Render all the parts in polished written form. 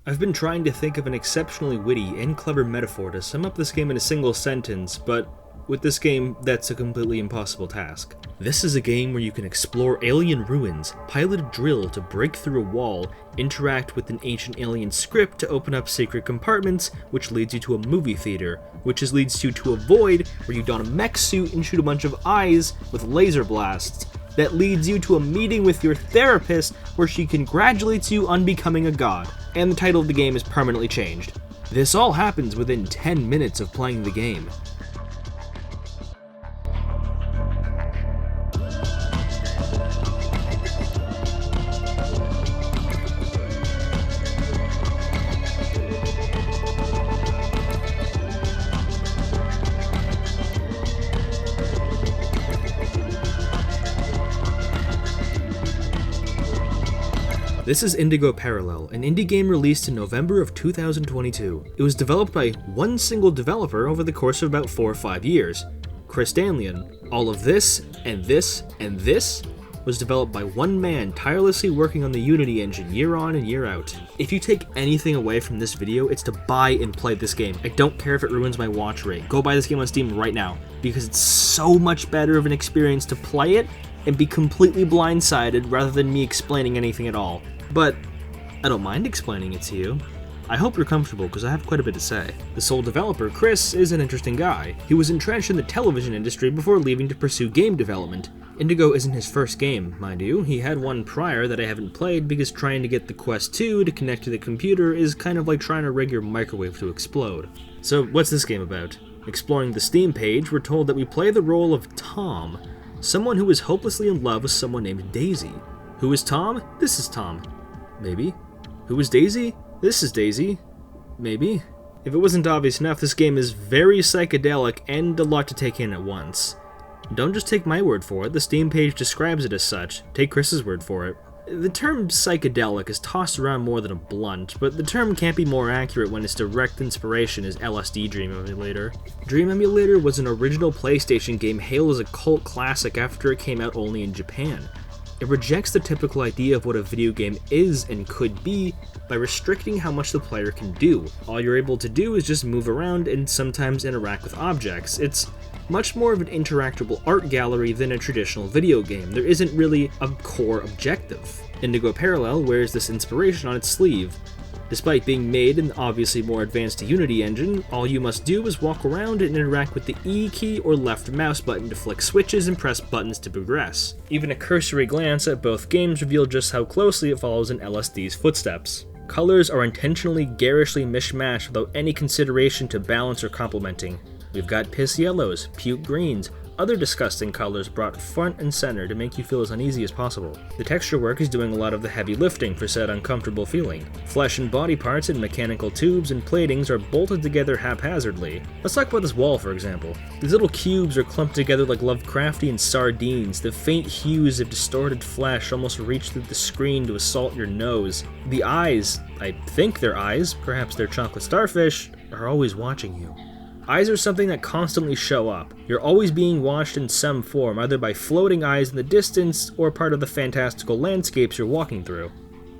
I've been trying to think of an exceptionally witty and clever metaphor to sum up this game in a single sentence, but with this game, that's a completely impossible task. This is a game where you can explore alien ruins, pilot a drill to break through a wall, interact with an ancient alien script to open up secret compartments, which leads you to a movie theater, which leads you to a void where you don a mech suit and shoot a bunch of eyes with laser blasts. That leads you to a meeting with your therapist where she congratulates you on becoming a god, and the title of the game is permanently changed. This all happens within 10 minutes of playing the game. This is Indigo Parallel, an indie game released in November of 2022. It was developed by one single developer over the course of about 4 or 5 years, Chris Danlian. All of this, and this, and this was developed by one man tirelessly working on the Unity engine year on and year out. If you take anything away from this video, it's to buy and play this game. I don't care if it ruins my watch rate. Go buy this game on Steam right now, because it's so much better of an experience to play it and be completely blindsided rather than me explaining anything at all. But I don't mind explaining it to you. I hope you're comfortable because I have quite a bit to say. The sole developer, Chris, is an interesting guy. He was entrenched in the television industry before leaving to pursue game development. Indigo isn't his first game, mind you. He had one prior that I haven't played because trying to get the Quest 2 to connect to the computer is kind of like trying to rig your microwave to explode. So what's this game about? Exploring the Steam page, we're told that we play the role of Tom, someone who is hopelessly in love with someone named Daisy. Who is Tom? This is Tom. Maybe. Who is Daisy? This is Daisy. Maybe. If it wasn't obvious enough, this game is very psychedelic and a lot to take in at once. Don't just take my word for it, the Steam page describes it as such. Take Chris's word for it. The term psychedelic is tossed around more than a blunt, but the term can't be more accurate when its direct inspiration is LSD Dream Emulator. Dream Emulator was an original PlayStation game hailed as a cult classic after it came out only in Japan. It rejects the typical idea of what a video game is and could be by restricting how much the player can do. All you're able to do is just move around and sometimes interact with objects. It's much more of an interactable art gallery than a traditional video game. There isn't really a core objective. Indigo Parallel wears this inspiration on its sleeve. Despite being made in the obviously more advanced Unity engine, all you must do is walk around and interact with the E key or left mouse button to flick switches and press buttons to progress. Even a cursory glance at both games reveal just how closely it follows in LSD's footsteps. Colors are intentionally garishly mishmashed without any consideration to balance or complementing. We've got piss yellows, puke greens, other disgusting colors brought front and center to make you feel as uneasy as possible. The texture work is doing a lot of the heavy lifting for said uncomfortable feeling. Flesh and body parts and mechanical tubes and platings are bolted together haphazardly. Let's talk about this wall, for example. These little cubes are clumped together like Lovecraftian sardines. The faint hues of distorted flesh almost reach through the screen to assault your nose. The eyes, I think they're eyes, perhaps they're chocolate starfish, are always watching you. Eyes are something that constantly show up. You're always being watched in some form, either by floating eyes in the distance or part of the fantastical landscapes you're walking through.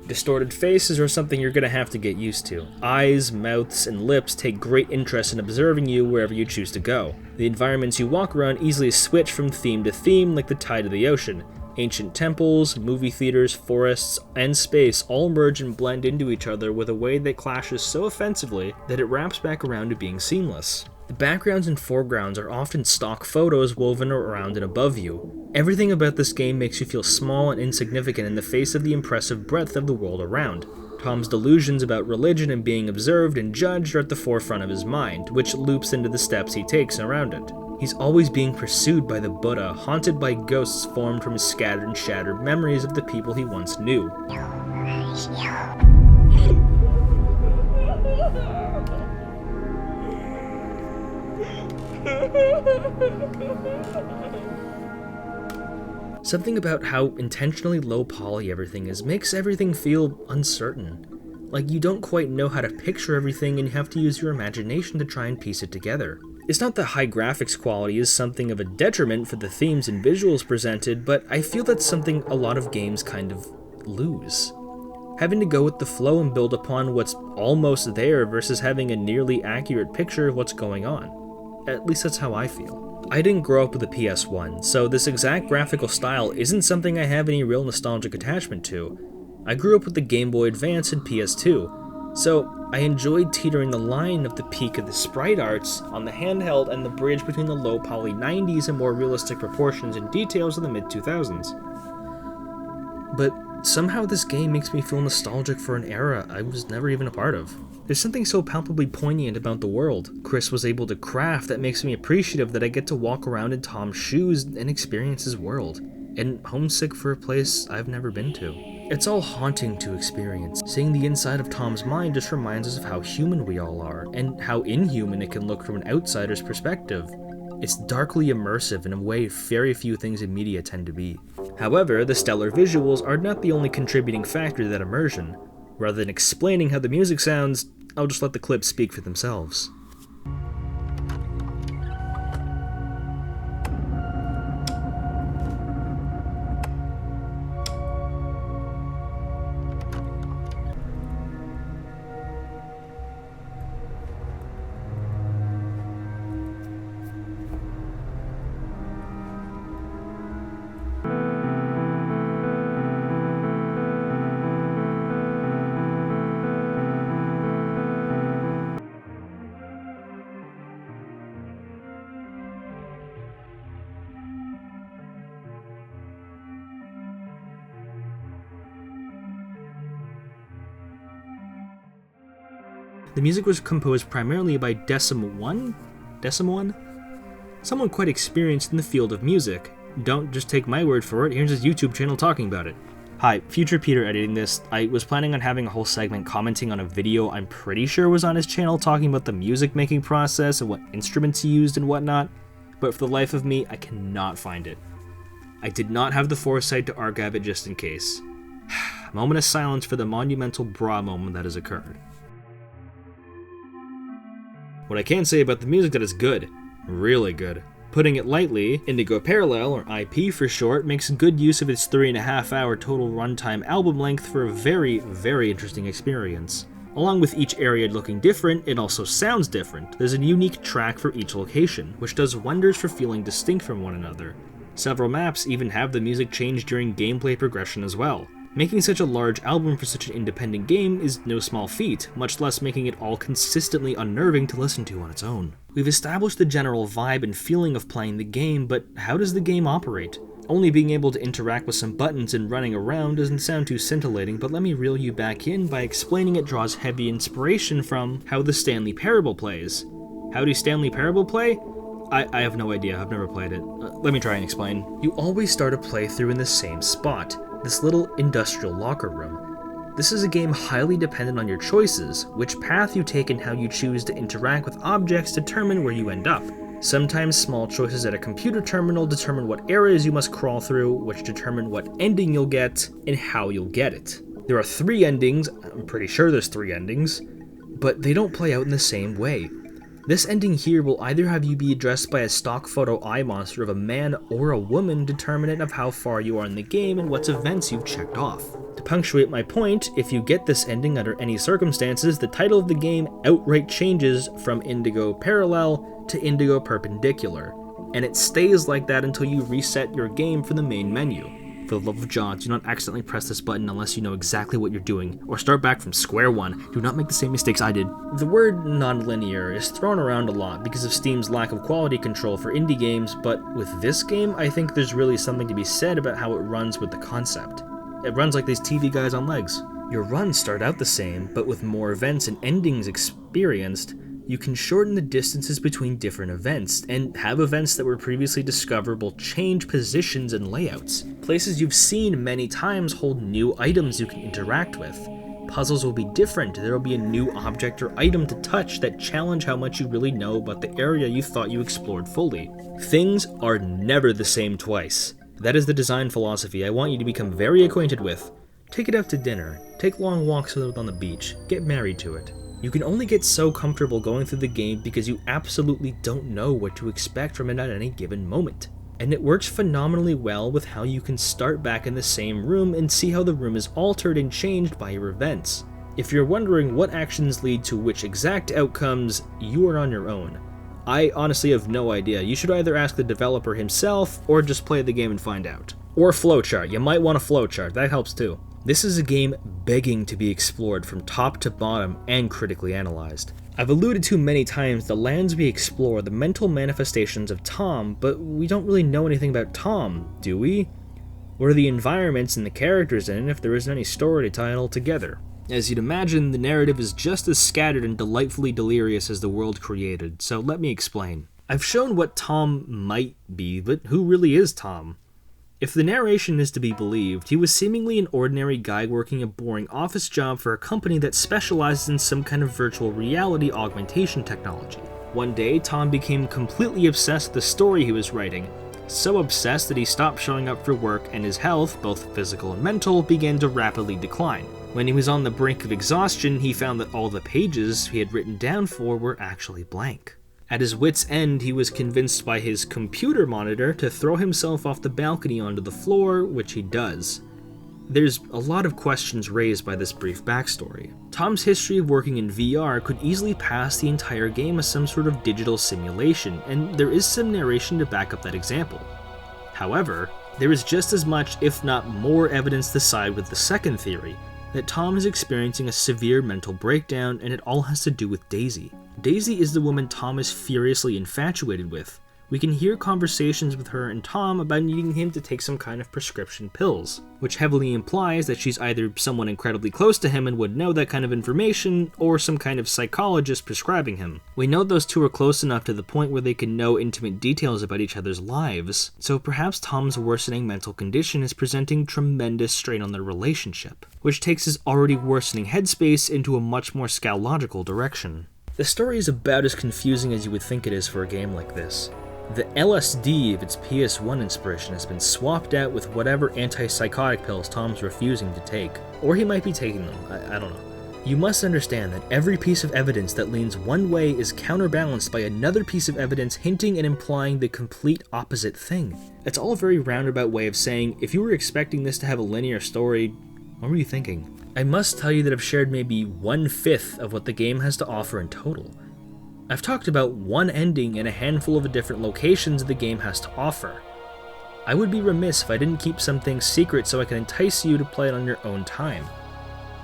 Distorted faces are something you're gonna have to get used to. Eyes, mouths, and lips take great interest in observing you wherever you choose to go. The environments you walk around easily switch from theme to theme like the tide of the ocean. Ancient temples, movie theaters, forests, and space all merge and blend into each other with a way that clashes so offensively that it wraps back around to being seamless. The backgrounds and foregrounds are often stock photos woven around and above you. Everything about this game makes you feel small and insignificant in the face of the impressive breadth of the world around. Tom's delusions about religion and being observed and judged are at the forefront of his mind, which loops into the steps he takes around it. He's always being pursued by the Buddha, haunted by ghosts formed from his scattered and shattered memories of the people he once knew. Something about how intentionally low poly everything is makes everything feel uncertain. Like you don't quite know how to picture everything and you have to use your imagination to try and piece it together. It's not that high graphics quality is something of a detriment for the themes and visuals presented, but I feel that's something a lot of games kind of lose. having to go with the flow and build upon what's almost there versus having a nearly accurate picture of what's going on. At least that's how I feel. I didn't grow up with a PS1, so this exact graphical style isn't something I have any real nostalgic attachment to. I grew up with the Game Boy Advance and PS2, so I enjoyed teetering the line of the peak of the sprite arts on the handheld and the bridge between the low poly 90s and more realistic proportions and details of the mid 2000s. But somehow this game makes me feel nostalgic for an era I was never even a part of. There's something so palpably poignant about the world Chris was able to craft that makes me appreciative that I get to walk around in Tom's shoes and experience his world, and homesick for a place I've never been to. It's all haunting to experience. Seeing the inside of Tom's mind just reminds us of how human we all are, and how inhuman it can look from an outsider's perspective. It's darkly immersive in a way very few things in media tend to be. However, the stellar visuals are not the only contributing factor to that immersion. Rather than explaining how the music sounds, I'll just let the clips speak for themselves. The music was composed primarily by Decim1? Someone quite experienced in the field of music. Don't just take my word for it, here's his YouTube channel talking about it. Hi, future Peter editing this. I was planning on having a whole segment commenting on a video I'm pretty sure was on his channel talking about the music making process and what instruments he used and whatnot, but for the life of me, I cannot find it. I did not have the foresight to archive it just in case. A moment of silence for the monumental bra moment that has occurred. What I can say about the music that is good, really good. Putting it lightly, Indigo Parallel, or IP for short, makes good use of its 3.5 hour total runtime album length for a very, very interesting experience. Along with each area looking different, it also sounds different. There's a unique track for each location, which does wonders for feeling distinct from one another. Several maps even have the music change during gameplay progression as well. Making such a large album for such an independent game is no small feat, much less making it all consistently unnerving to listen to on its own. We've established the general vibe and feeling of playing the game, but how does the game operate? Only being able to interact with some buttons and running around doesn't sound too scintillating, but let me reel you back in by explaining it draws heavy inspiration from how the Stanley Parable plays. How do Stanley Parable play? I have no idea, I've never played it. Let me try and explain. You always start a playthrough in the same spot. This little industrial locker room. This is a game highly dependent on your choices. Which path you take and how you choose to interact with objects determine where you end up. Sometimes small choices at a computer terminal determine what areas you must crawl through, which determine what ending you'll get, and how you'll get it. There are 3 endings, I'm pretty sure there's 3 endings, but they don't play out in the same way. This ending here will either have you be addressed by a stock photo eye monster of a man or a woman determinant of how far you are in the game and what events you've checked off. To punctuate my point, if you get this ending under any circumstances, the title of the game outright changes from Indigo Parallel to Indigo Perpendicular, and it stays like that until you reset your game from the main menu. For the love of John, do not accidentally press this button unless you know exactly what you're doing, or start back from square one. Do not make the same mistakes I did. The word non-linear is thrown around a lot because of Steam's lack of quality control for indie games, but with this game, I think there's really something to be said about how it runs with the concept. It runs like these TV guys on legs. Your runs start out the same, but with more events and endings experienced, you can shorten the distances between different events, and have events that were previously discoverable change positions and layouts. Places you've seen many times hold new items you can interact with. Puzzles will be different, there will be a new object or item to touch that challenge how much you really know about the area you thought you explored fully. Things are never the same twice. That is the design philosophy I want you to become very acquainted with. Take it out to dinner, take long walks with it on the beach, get married to it. You can only get so comfortable going through the game because you absolutely don't know what to expect from it at any given moment. and it works phenomenally well with how you can start back in the same room and see how the room is altered and changed by your events. If you're wondering what actions lead to which exact outcomes, you are on your own. I honestly have no idea. You should either ask the developer himself or just play the game and find out. Or a flowchart. You might want a flowchart, that helps too. This is a game begging to be explored from top to bottom and critically analyzed. I've alluded to many times the lands we explore, the mental manifestations of Tom, but we don't really know anything about Tom, do we? What are the environments and the characters in if there isn't any story to tie it all together? As you'd imagine, the narrative is just as scattered and delightfully delirious as the world created, so let me explain. I've shown what Tom might be, but who really is Tom? If the narration is to be believed, he was seemingly an ordinary guy working a boring office job for a company that specializes in some kind of virtual reality augmentation technology. One day, Tom became completely obsessed with the story he was writing, so obsessed that he stopped showing up for work and his health, both physical and mental, began to rapidly decline. When he was on the brink of exhaustion, he found that all the pages he had written down for were actually blank. At his wit's end, he was convinced by his computer monitor to throw himself off the balcony onto the floor, which he does. There's a lot of questions raised by this brief backstory. Tom's history of working in VR could easily pass the entire game as some sort of digital simulation, and there is some narration to back up that example. However, there is just as much, if not more, evidence to side with the second theory, that Tom is experiencing a severe mental breakdown and it all has to do with Daisy. Daisy is the woman Tom is furiously infatuated with. We can hear conversations with her and Tom about needing him to take some kind of prescription pills, which heavily implies that she's either someone incredibly close to him and would know that kind of information, or some kind of psychologist prescribing him. We know those two are close enough to the point where they can know intimate details about each other's lives, so perhaps Tom's worsening mental condition is presenting tremendous strain on their relationship, which takes his already worsening headspace into a much more scatological direction. The story is about as confusing as you would think it is for a game like this. The LSD of its PS1 inspiration has been swapped out with whatever antipsychotic pills Tom's refusing to take. Or he might be taking them, I don't know. You must understand that every piece of evidence that leans one way is counterbalanced by another piece of evidence hinting and implying the complete opposite thing. It's all a very roundabout way of saying, if you were expecting this to have a linear story, what were you thinking? I must tell you that I've shared maybe 1/5 of what the game has to offer in total. I've talked about one ending and a handful of the different locations the game has to offer. I would be remiss if I didn't keep some things secret so I can entice you to play it on your own time.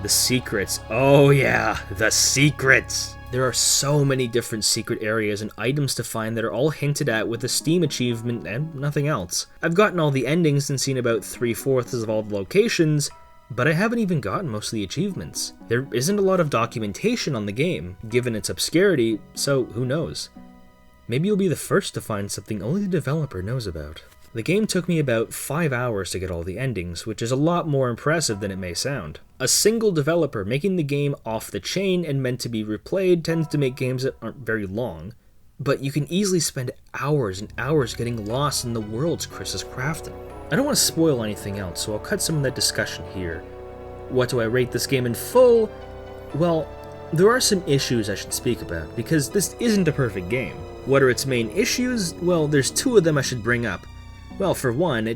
The secrets. Oh yeah, the secrets! There are so many different secret areas and items to find that are all hinted at with a Steam achievement and nothing else. I've gotten all the endings and seen about 3/4 of all the locations, but I haven't even gotten most of the achievements. There isn't a lot of documentation on the game, given its obscurity, so who knows? Maybe you'll be the first to find something only the developer knows about. The game took me about 5 hours to get all the endings, which is a lot more impressive than it may sound. A single developer making the game off the chain and meant to be replayed tends to make games that aren't very long, but you can easily spend hours and hours getting lost in the worlds Chris has crafted. I don't want to spoil anything else, so I'll cut some of that discussion here. What do I rate this game in full? Well, there are some issues I should speak about, because this isn't a perfect game. What are its main issues? Well, there's 2 of them I should bring up. Well, for one,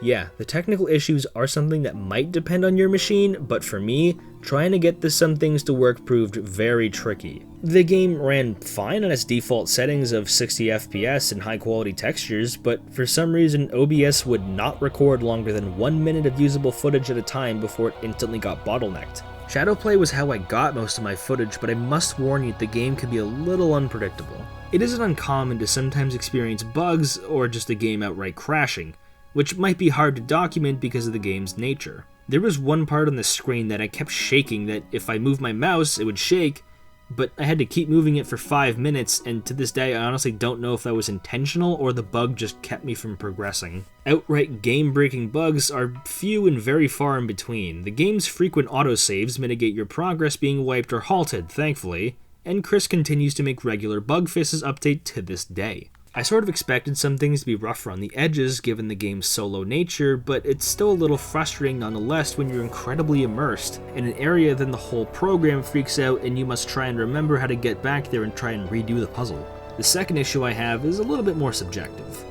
Yeah, the technical issues are something that might depend on your machine, but for me, trying to get some things to work proved very tricky. The game ran fine on its default settings of 60 FPS and high quality textures, but for some reason OBS would not record longer than 1 minute of usable footage at a time before it instantly got bottlenecked. Shadowplay was how I got most of my footage, but I must warn you the game can be a little unpredictable. It isn't uncommon to sometimes experience bugs or just the game outright crashing, which might be hard to document because of the game's nature. There was one part on the screen that I kept shaking that if I moved my mouse it would shake, but I had to keep moving it for 5 minutes, and to this day I honestly don't know if that was intentional or the bug just kept me from progressing. Outright game-breaking bugs are few and very far in between. The game's frequent autosaves mitigate your progress being wiped or halted, thankfully, and Chris continues to make regular bug fixes update to this day. I sort of expected some things to be rougher on the edges given the game's solo nature, but it's still a little frustrating nonetheless when you're incredibly immersed in an area then the whole program freaks out and you must try and remember how to get back there and try and redo the puzzle. The second issue I have is a little bit more subjective.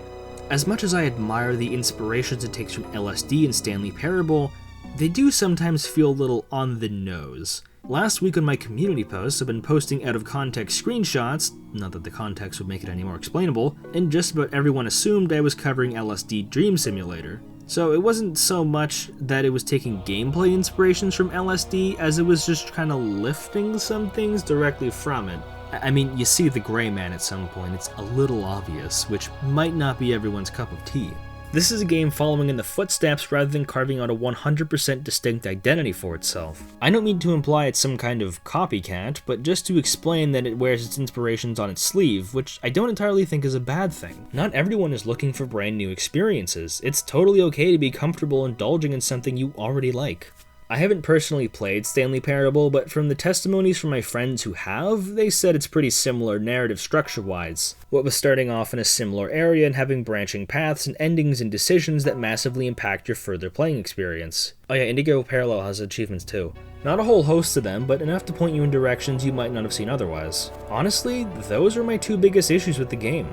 As much as I admire the inspirations it takes from LSD and Stanley Parable, they do sometimes feel a little on the nose. Last week on my community posts, I've been posting out of context screenshots, not that the context would make it any more explainable, and just about everyone assumed I was covering LSD Dream Emulator. So it wasn't so much that it was taking gameplay inspirations from LSD as it was just kind of lifting some things directly from it. I mean, you see the Gray Man at some point, it's a little obvious, which might not be everyone's cup of tea. This is a game following in the footsteps rather than carving out a 100% distinct identity for itself. I don't mean to imply it's some kind of copycat, but just to explain that it wears its inspirations on its sleeve, which I don't entirely think is a bad thing. Not everyone is looking for brand new experiences. It's totally okay to be comfortable indulging in something you already like. I haven't personally played Stanley Parable, but from the testimonies from my friends who have, they said it's pretty similar narrative structure-wise. What with starting off in a similar area and having branching paths and endings and decisions that massively impact your further playing experience. Oh yeah, Indigo Parallel has achievements too. Not a whole host of them, but enough to point you in directions you might not have seen otherwise. Honestly, those are my two biggest issues with the game.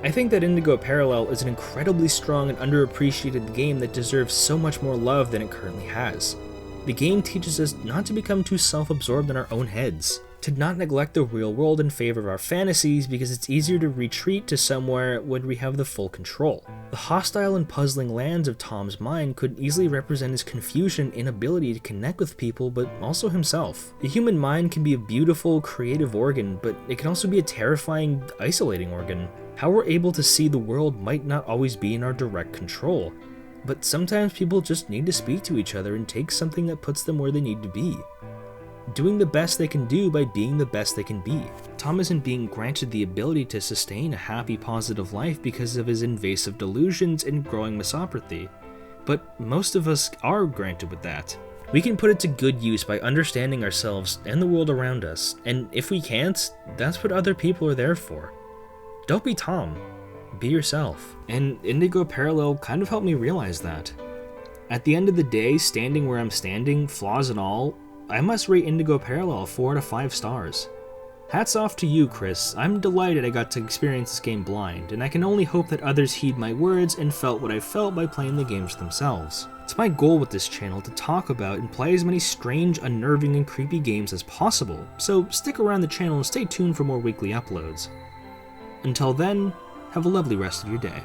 I think that Indigo Parallel is an incredibly strong and underappreciated game that deserves so much more love than it currently has. The game teaches us not to become too self-absorbed in our own heads, to not neglect the real world in favor of our fantasies because it's easier to retreat to somewhere when we have the full control. The hostile and puzzling lands of Tom's mind could easily represent his confusion and inability to connect with people, but also himself. The human mind can be a beautiful, creative organ, but it can also be a terrifying, isolating organ. How we're able to see the world might not always be in our direct control. But sometimes people just need to speak to each other and take something that puts them where they need to be. Doing the best they can do by being the best they can be. Tom isn't being granted the ability to sustain a happy, positive life because of his invasive delusions and growing misopathy. But most of us are granted with that. We can put it to good use by understanding ourselves and the world around us, and if we can't, that's what other people are there for. Don't be Tom. Be yourself. And Indigo Parallel kind of helped me realize that. At the end of the day, standing where I'm standing, flaws and all, I must rate Indigo Parallel 4 out of 5 stars. Hats off to you, Chris. I'm delighted I got to experience this game blind, and I can only hope that others heed my words and felt what I felt by playing the games themselves. It's my goal with this channel to talk about and play as many strange, unnerving, and creepy games as possible, so stick around the channel and stay tuned for more weekly uploads. Until then, have a lovely rest of your day.